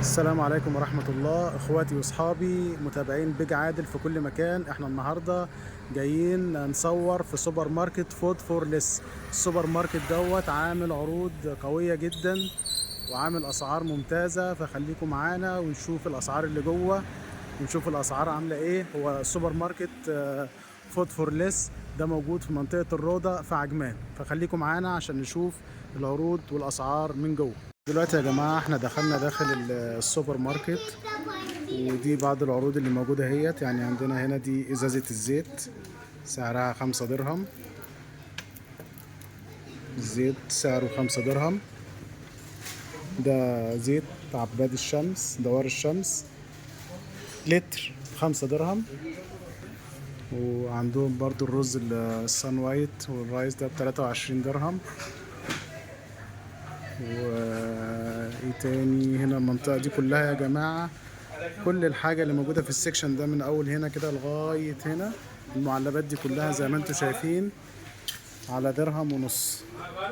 السلام عليكم ورحمة الله، اخواتي واصحابي متابعين بيج عادل في كل مكان. احنا النهاردة جايين نصور في سوبر ماركت فود فور ليس. السوبر ماركت دوت عامل عروض قوية جدا وعامل اسعار ممتازة، فخليكم معانا ونشوف الاسعار اللي جوه ونشوف الاسعار عاملة ايه. هو السوبر ماركت فود فور ليس ده موجود في منطقة الروضة في عجمان، فخليكم معانا عشان نشوف العروض والاسعار من جوه. دلوقتي يا جماعة احنا دخلنا داخل السوبر ماركت، ودي بعض العروض اللي موجودة هيت. يعني عندنا هنا دي ازازة الزيت سعرها 5 درهم. الزيت سعره 5 درهم. ده زيت عباد الشمس دوار الشمس لتر 5 درهم. وعندهم برضو الرز السان وايت والرايس ده ب23 درهم. وايه تاني هنا المنطقة دي كلها يا جماعة، كل الحاجة اللي موجودة في السكشن ده من أول هنا كده لغاية هنا، المعلبات دي كلها زي ما انتوا شايفين على درهم ونص.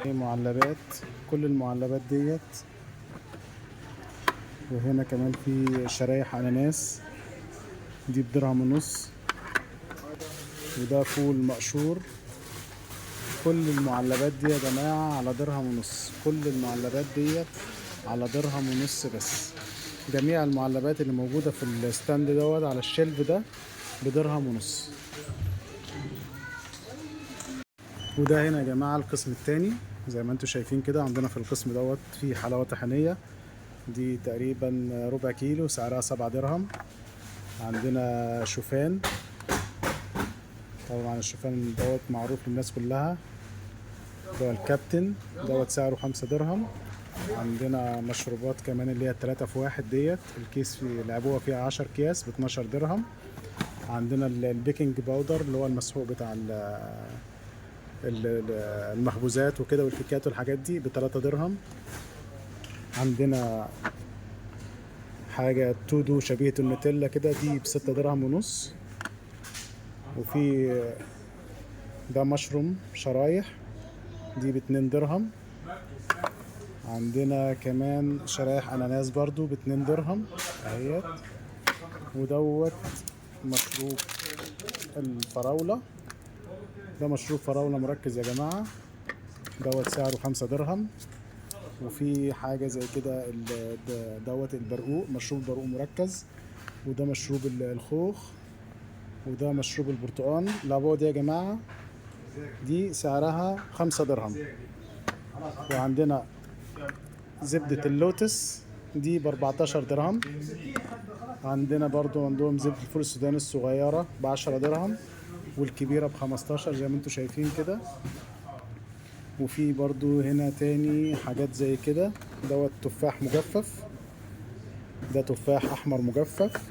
معلبات، كل المعلبات ديت. وهنا كمان في شرايح أناناس دي بدرهم ونص. وده فول مقشور. كل المعلبات دي يا جماعة على درهم ونص، كل المعلبات ديت على درهم ونص بس. جميع المعلبات اللي موجودة في الستاند دوت على الشيلف ده بدرهم ونص. وده هنا يا جماعة القسم التاني زي ما انتوا شايفين كده. عندنا في القسم دوت في حلاوة طحينية، دي تقريبا ربع كيلو سعرها 7 درهم. عندنا شوفان، طبعا الشوفان دوت معروف للناس كلها، ده الكابتن دوت سعره 5 درهم. عندنا مشروبات كمان اللي هي 3 في 1 ديت، الكيس في العبوة فيها 10 اكياس ب12 درهم. عندنا البيكنج باودر اللي هو المسحوق بتاع المخبوزات وكده والكيكات والحاجات دي ب3 درهم. عندنا حاجة تودو شبيهة النوتيلا كده، دي ب6 درهم ونص. وفي ده مشروم شرايح دي ب2 درهم. عندنا كمان شرايح أناناس برضو ب2 درهم اهيت. ودوت مشروب الفراولة، ده مشروب فراولة مركز يا جماعة، دوت سعره 5 درهم. وفي حاجة زي كده دوت البرقوق، مشروب برقوق مركز. وده مشروب الخوخ. وده مشروب البرتقال. العبوة دي يا جماعة دي سعرها 5 درهم. وعندنا زبدة اللوتس دي ب14 درهم. عندنا برضو عندهم زبدة الفول السوداني الصغيرة ب10 درهم، والكبيرة ب15 زي ما انتوا شايفين كده. وفي برضو هنا تاني حاجات زي كده، دوت تفاح مجفف، ده تفاح احمر مجفف.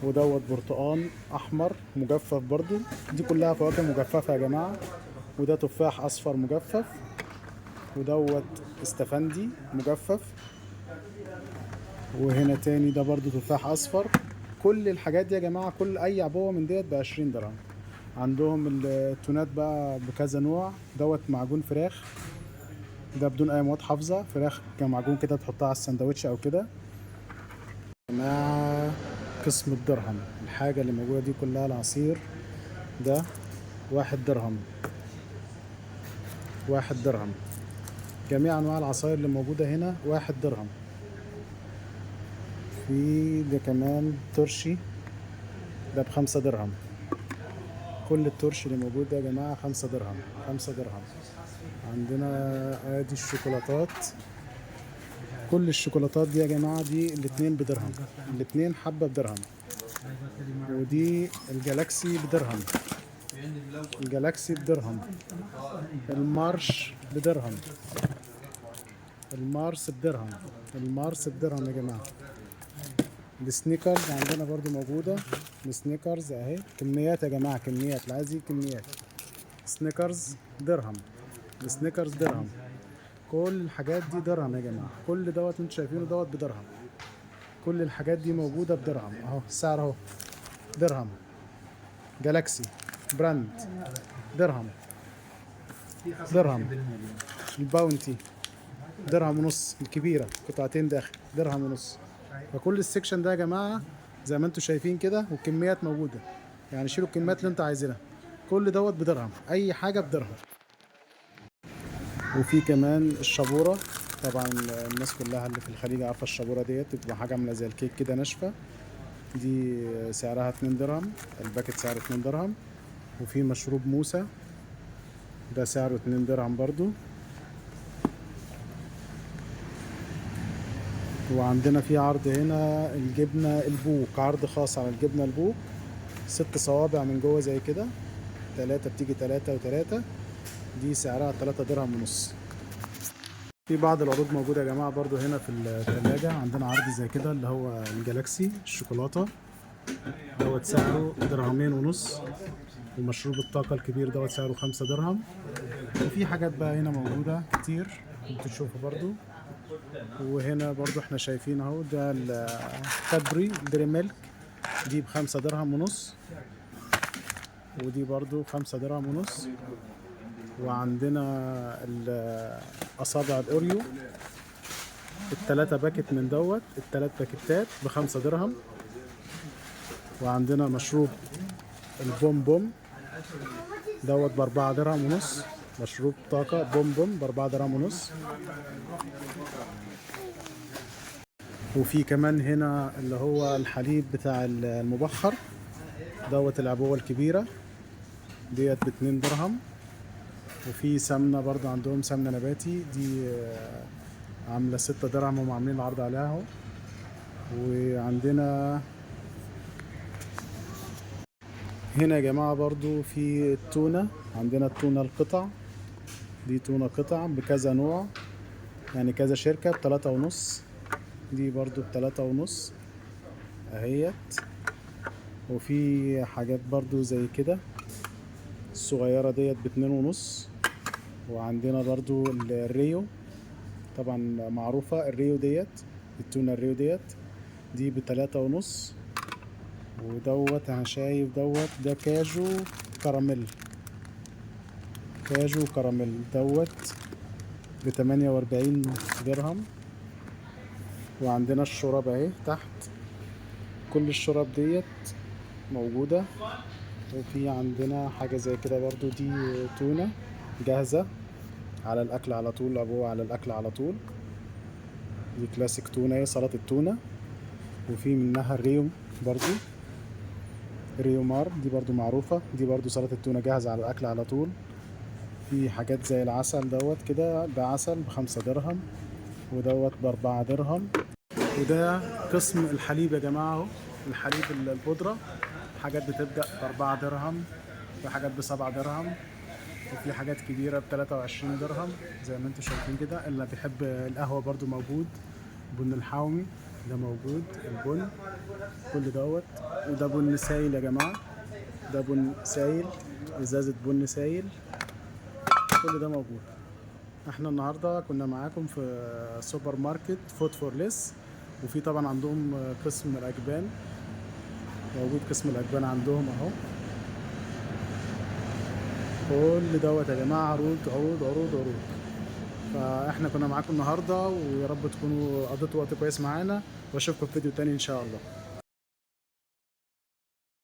ودوت برتقان احمر مجفف برضو، دي كلها فواكه مجففة يا جماعة. وده تفاح اصفر مجفف. ودوت استفندي مجفف. وهنا تاني ده برضو تفاح اصفر. كل الحاجات دي يا جماعة، كل اي عبوة من ديت ب20 درهم. عندهم التونات بقى بكذا نوع، دوت معجون فراخ ده بدون اي مواد حافظة، فراخ كمعجون كده تحطها على السندوتش او كده. مع قسم الدرهم، الحاجة اللي موجودة دي كلها العصير ده 1 درهم. 1 درهم. جميع انواع العصاير اللي موجودة هنا 1 درهم. في ده كمان ترشي ده ب5 درهم. كل الترش اللي موجود ده يا جماعة 5 درهم. 5 درهم. عندنا ادي الشوكولاتات، كل الشوكولاتات دي يا جماعة دي الاتنين بدرهم، الاتنين حبة بدرهم. ودي الجالاكسي بدرهم، الجالاكسي بدرهم. المارش بدرهم، المارس بدرهم، المارس بدرهم يا جماعة. السنيكرز عندنا برضو موجودة، السنيكرز اهي كميات يا جماعة، كميات اللي عايز كميات. سنيكرز درهم، السنيكرز درهم. كل الحاجات دي درهم يا جماعة، كل دوت انتوا شايفينه دوت بدرهم. كل الحاجات دي موجودة بدرهم اهو، السعر اهو درهم. جالاكسي براند درهم. درهم. الباونتي درهم ونص الكبيرة قطعتين داخل درهم ونص. فكل السكشن ده يا جماعه زي ما انتم شايفين كده، والكميات موجوده، يعني شيلوا الكميات اللي انتوا عايزينها. كل دوت بدرهم، اي حاجه بدرهم. وفي كمان الشابوره، طبعا الناس كلها اللي في الخليج عارفه الشابوره ديت، بتبقى حاجه عامله زي الكيك كده ناشفه. دي سعرها 2 درهم، الباكت سعره 2 درهم. وفي مشروب موسى، ده سعره 2 درهم برضو. وعندنا في عرض هنا الجبنة البوك، عرض خاص على الجبنة البوك، 6 صوابع من جوه زي كده، 3 بتيجي 3 و3، دي سعرها 3 درهم ونص. في بعض العروض موجودة يا جماعة برضو هنا في الثلاجة. عندنا عرض زي كده اللي هو الجالاكسي الشوكولاتة، دوت سعره درهمين ونص. ومشروب الطاقة الكبير دوت سعره 5 درهم. وفي حاجات بقى هنا موجودة كتير ممكن تشوفوا برضو. وهنا برضو احنا شايفين اهو، ده الكادبري ديري ميلك، دي ب5 درهم ونص، ودي برضو 5 درهم ونص. وعندنا اصابع الاوريو، التلاتة باكت من دوت، التلات باكتات ب5 درهم. وعندنا مشروب البوم بوم دوت ب4 درهم ونص، مشروب طاقة بوم بوم ب4 درهم ونص. وفي كمان هنا اللي هو الحليب بتاع المبخر دوت، العبوة الكبيرة ديت ب2 درهم. وفي سمنة برضه عندهم سمنة نباتي، دي عاملة 6 درهم، هم عاملين العرض عليها اهو. وعندنا هنا يا جماعة برضو في التونة، عندنا التونة القطع، دي تونة قطع بكذا نوع، يعني كذا شركة، ب3 ونص، دي برضو ب3 ونص اهيت. وفي حاجات برضو زي كده الصغيرة ديت ب2 ونص. وعندنا برضو الريو، طبعا معروفة الريو ديت، التونة الريو ديت دي ب3 ونص. ودوت انا شايف دوت ده كاجو كراميل، كاجو كراميل دوت ب48 درهم. وعندنا الشراب اهي تحت، كل الشراب ديت موجودة. وفي عندنا حاجة زي كده برضو، دي تونة جاهزة على الأكل على طول، أبوه على الأكل على طول، دي كلاسيك تونة، سلطة التونة. وفي منها الريو برضو، ريو مار دي برضو معروفة، دي برضو سلطة التونة جاهزة على الأكل على طول. في حاجات زي العسل دوت كده، ده عسل ب5 درهم، ودوت ب4 درهم. وده قسم الحليب يا جماعة اهو، الحليب البودرة، حاجات بتبدأ ب4 درهم، في حاجات ب7 درهم، وفي حاجات كبيرة ب23 درهم زي ما انتم شايفين كده. اللي بيحب القهوة برضو موجود، بن الحومي ده موجود، البن كل دوت. وده بن سايل يا جماعة، ده بن سايل، ازازة بن سايل، كل ده موجود. احنا النهارده كنا معاكم في سوبر ماركت فود فور ليس. وفي طبعا عندهم قسم الاجبان، موجود قسم الاجبان عندهم اهو. كل دوت يا جماعه عروض عروض عروض عروض. فاحنا كنا معاكم النهارده، ويا رب تكونوا قضيتوا وقت كويس معانا، واشوفكم في فيديو تاني ان شاء الله.